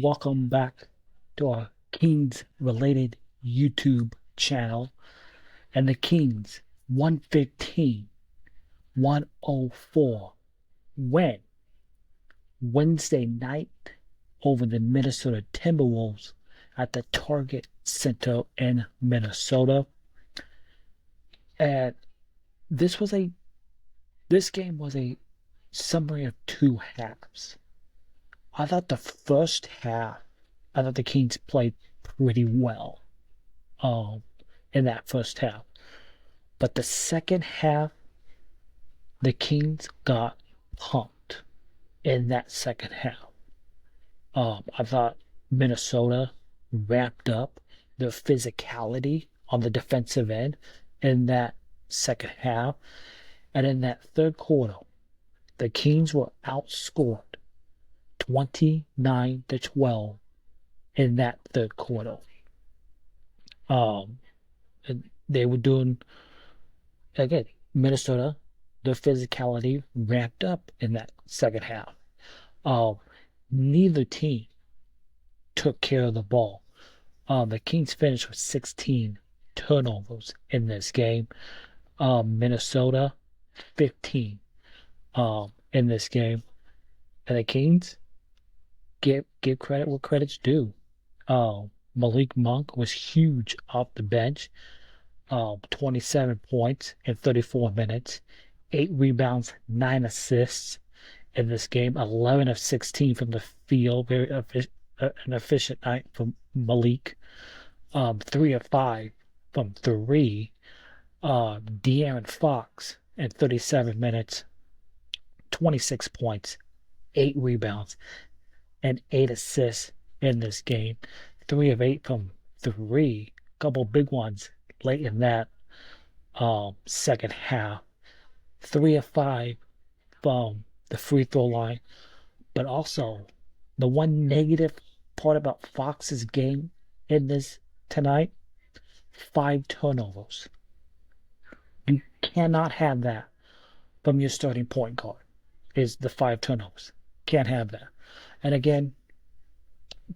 Welcome back to our Kings related YouTube channel. And the Kings 115-104 win Wednesday night over the Minnesota Timberwolves at the Target Center in Minnesota. And this was a this game was a summary of two halves. I thought the first half, I thought the Kings played pretty well um, in that first half. But the second half, the Kings got pumped in that second half. I thought Minnesota ramped up their physicality on the defensive end in that second half. And in that third quarter, the Kings were outscored 29-12 in that third quarter. Um, and they were doing, again, Minnesota, their physicality ramped up in that second half. Um, Neither team took care of the ball. The Kings finished with 16 turnovers in this game. Minnesota 15 in this game. And the Kings give credit where credit's due. Malik Monk was huge off the bench. 27 points in 34 minutes, 8 rebounds, 9 assists in this game, 11 of 16 from the field. Very an efficient night from Malik. 3 of 5 from three. De'Aaron Fox in 37 minutes, 26 points, 8 rebounds, and 8 assists in this game. 3 of 8 from three. Couple big ones late in that second half. 3 of 5 from the free throw line. But also, the one negative part about Fox's game in this tonight, 5 turnovers. You cannot have that from your starting point guard, is the 5 turnovers. Can't have that. And again,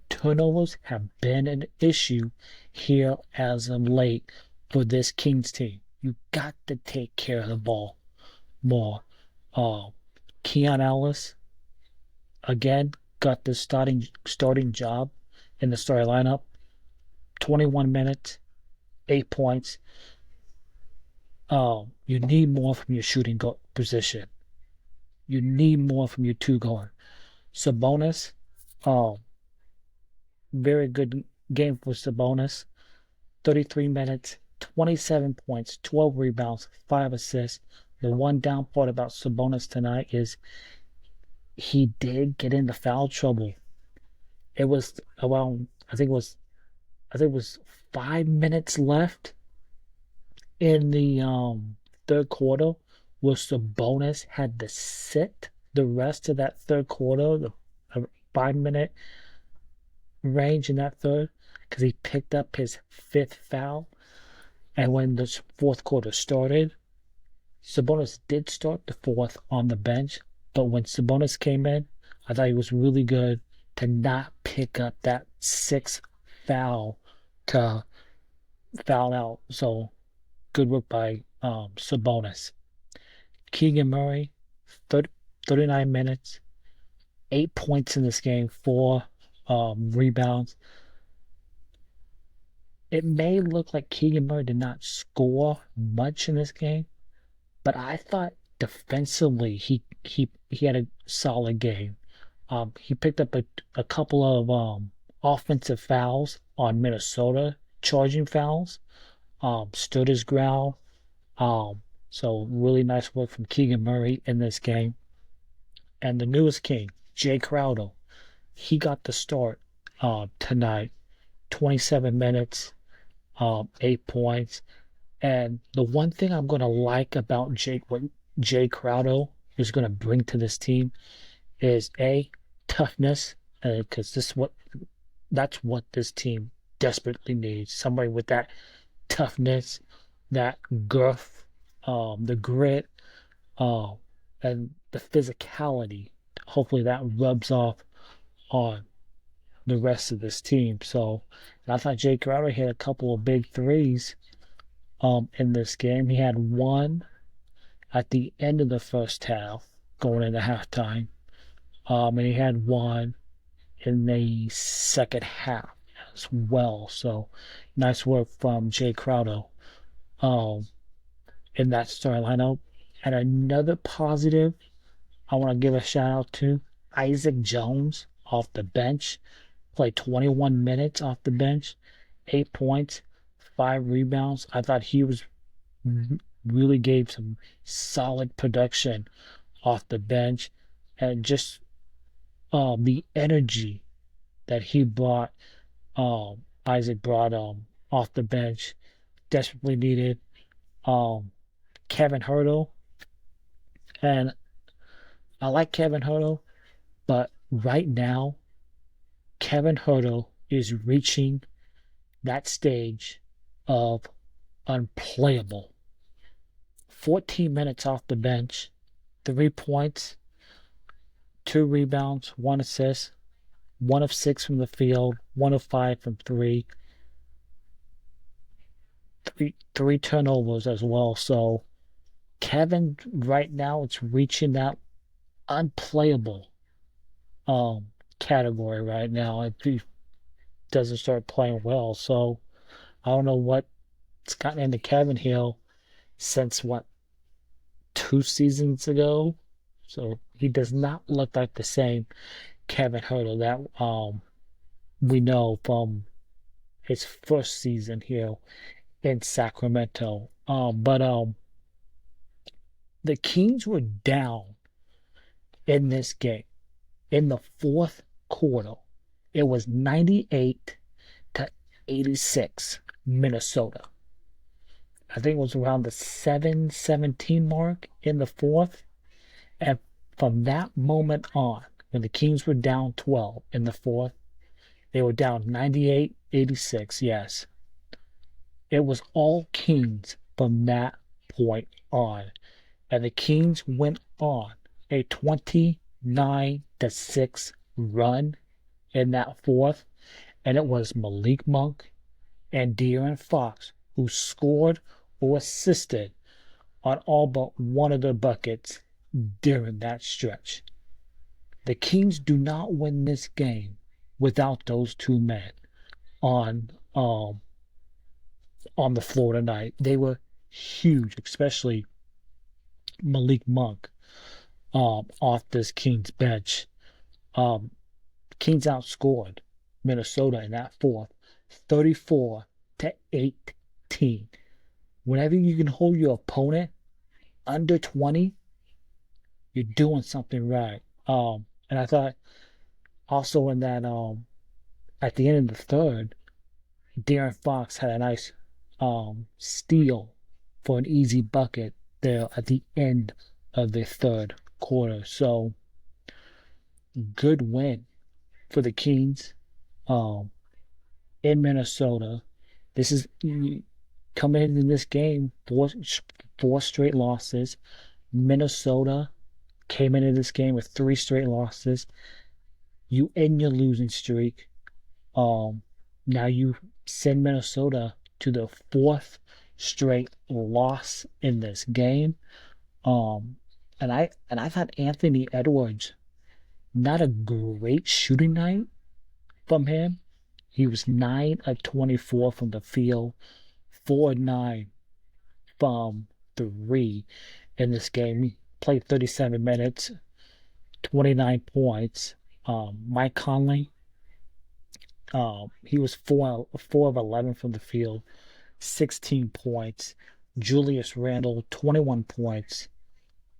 turnovers have been an issue here as of late for this Kings team. You got to take care of the ball more. Keon Ellis again got the starting job in the starting lineup. 21 minutes, 8 points. You need more from your shooting position. You need more from your two guard. Sabonis, very good game for Sabonis. 33 minutes, 27 points, 12 rebounds, 5 assists. The one down part about Sabonis tonight is he did get into foul trouble. It was around, I think it was 5 minutes left in the third quarter, where Sabonis had to sit the rest of that third quarter, the 5 minute range in that third, because he picked up his fifth foul. And when the fourth quarter started, Sabonis did start the fourth on the bench, but when Sabonis came in, I thought he was really good to not pick up that sixth foul to foul out. So good work by Sabonis. Keegan Murray, 39 minutes, 8 points in this game, 4 rebounds. It may look like Keegan Murray did not score much in this game, but I thought defensively he had a solid game. He picked up a couple of offensive fouls on Minnesota, charging fouls. Stood his ground. So really nice work from Keegan Murray in this game. And the newest king, Jay Crowder, he got the start tonight. 27 minutes, 8 points. And the one thing I'm going to like about what Jay Crowder is going to bring to this team is toughness, because that's what this team desperately needs. Somebody with that toughness, that girth, the grit, and the physicality. Hopefully that rubs off on the rest of this team. So and I thought Jay Crowder hit a couple of big threes in this game. He had one at the end of the first half going into halftime. And he had one in the second half as well. So nice work from Jay Crowder um, in that starting lineup. And another positive I want to give a shout out to Isaac Jones off the bench. Played 21 minutes off the bench, 8 points, 5 rebounds. I thought he was really gave some solid production off the bench, and just the energy that he brought, Isaac brought off the bench, desperately needed. Um, Kevin Hurdle, and I like Kevin Hurdle, but right now Kevin Hurdle is reaching that stage of unplayable. 14 minutes off the bench, 3 points, 2 rebounds, 1 assist, 1 of 6 from the field, 1 of 5 from three turnovers as well. So Kevin right now it's reaching that unplayable um category right now if he doesn't start playing well. So I don't know what's gotten into Kevin Hill since what 2 seasons ago. So he does not look like the same Kevin Hurdle that we know from his first season here in Sacramento. But the Kings were down in this game in the fourth quarter. It was 98-86 Minnesota. I think it was around the 7:17 mark in the fourth. And from that moment on, when the Kings were down 12 in the fourth, they were down 98-86, yes. It was all Kings from that point on. And the Kings went on a 29-6 run in that fourth. And it was Malik Monk and De'Aaron Fox who scored or assisted on all but one of their buckets during that stretch. The Kings do not win this game without those two men on on the floor tonight. They were huge, especially Malik Monk off this Kings bench. Um, Kings outscored Minnesota in that fourth, 34-18. Whenever you can hold your opponent under 20, you're doing something right. And I thought also in that at the end of the third, De'Aaron Fox had a nice steal for an easy bucket there at the end of the third quarter. So good win for the Kings in Minnesota. This is coming into this game, four straight losses. Minnesota came into this game with 3 straight losses. You end your losing streak. Now you send Minnesota to the 4th straight loss in this game. And I thought Anthony Edwards, not a great shooting night from him. He was 9 of 24 from the field, 4 of 9 from 3 in this game. He played 37 minutes, 29 points. Mike Conley, he was 4 of 11 from the field, 16 points. Julius Randle, 21 points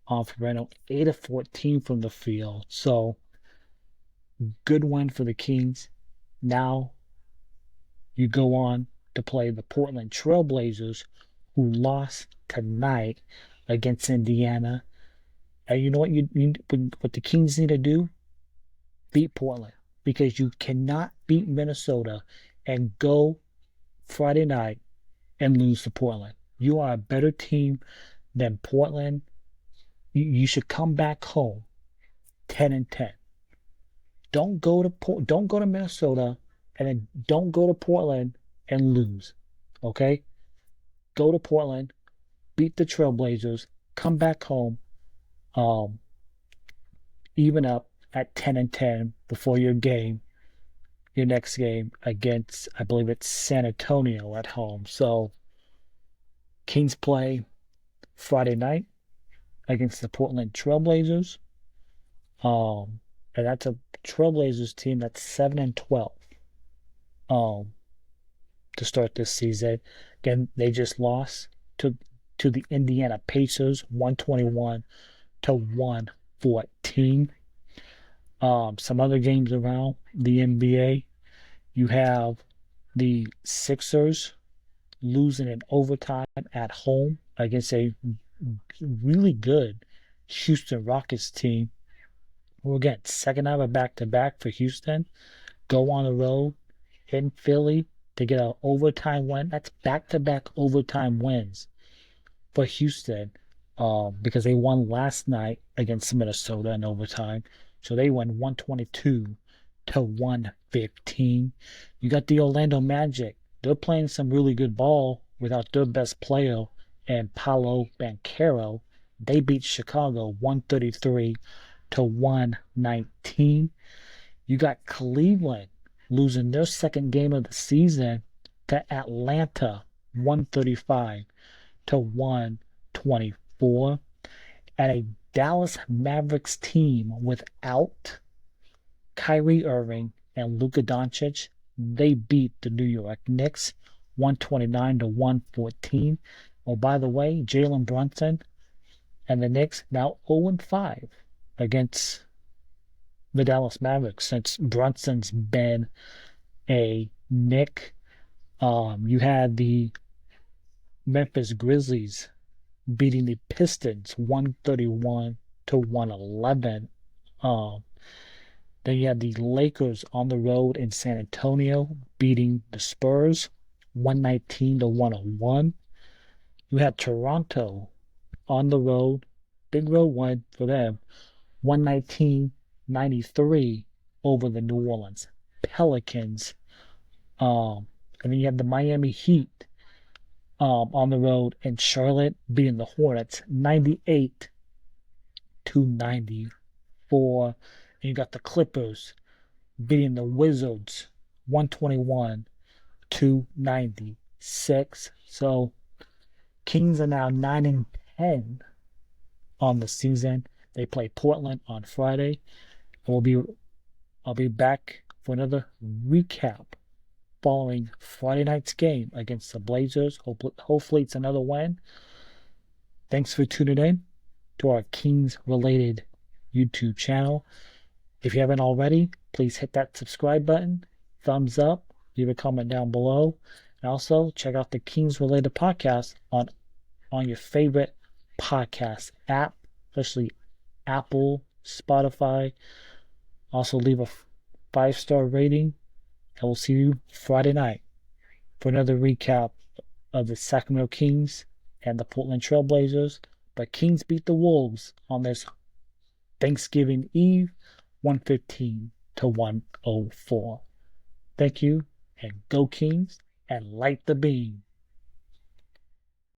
off Randle, 8 of 14 from the field. So good win for the Kings. Now you go on to play the Portland Trailblazers, who lost tonight against Indiana. And you know what the Kings need to do? Beat Portland, because you cannot beat Minnesota and go Friday night and lose to Portland. You are a better team than Portland. You should come back home 10-10. don't go to Minnesota, and then don't go to Portland and lose. Okay? Go to Portland, beat the Trailblazers, come back home, um, even up at 10-10 before your next game against, I believe it's San Antonio at home. So Kings play Friday night against the Portland Trailblazers. Um, and that's a Trailblazers team that's 7-12. Um, to start this season. Again, they just lost to the Indiana Pacers 121 to 114. Some other games around the NBA. You have the Sixers losing in overtime at home against a really good Houston Rockets team. We'll get second ever back to back for Houston. Go on the road in Philly to get an overtime win. That's back to back overtime wins for Houston because they won last night against Minnesota in overtime. So they won 122 to 115. You got the Orlando Magic. They're playing some really good ball without their best player and Paolo Banchero. They beat Chicago 133 to 119. You got Cleveland losing their second game of the season to Atlanta 135 to 124. And a Dallas Mavericks team without Kyrie Irving and Luka Doncic, they beat the New York Knicks 129 to 114. Oh, by the way, Jalen Brunson and the Knicks now 0-5 against the Dallas Mavericks since Brunson's been a Knick. You had the Memphis Grizzlies beating the Pistons 131 to 111. Um, then you had the Lakers on the road in San Antonio beating the Spurs 119 to 101. You had Toronto on the road, big road win for them, 119-93 over the New Orleans Pelicans. And then you have the Miami Heat on the road in Charlotte beating the Hornets 98 to 94. And you got the Clippers beating the Wizards 121 to 96. So Kings are now 9-10 on the season. They play Portland on Friday. I'll be back for another recap following Friday night's game against the Blazers. Hopefully it's another win. Thanks for tuning in to our Kings related YouTube channel. If you haven't already, please hit that subscribe button, thumbs up, leave a comment down below, and also check out the Kings related podcast on your favorite podcast app, especially Apple, Spotify. Also leave a 5-star rating, and we'll see you Friday night for another recap of the Sacramento Kings and the Portland Trailblazers. But Kings beat the Wolves on this Thanksgiving Eve, 115 to 104. Thank you, and go Kings, and light the beam.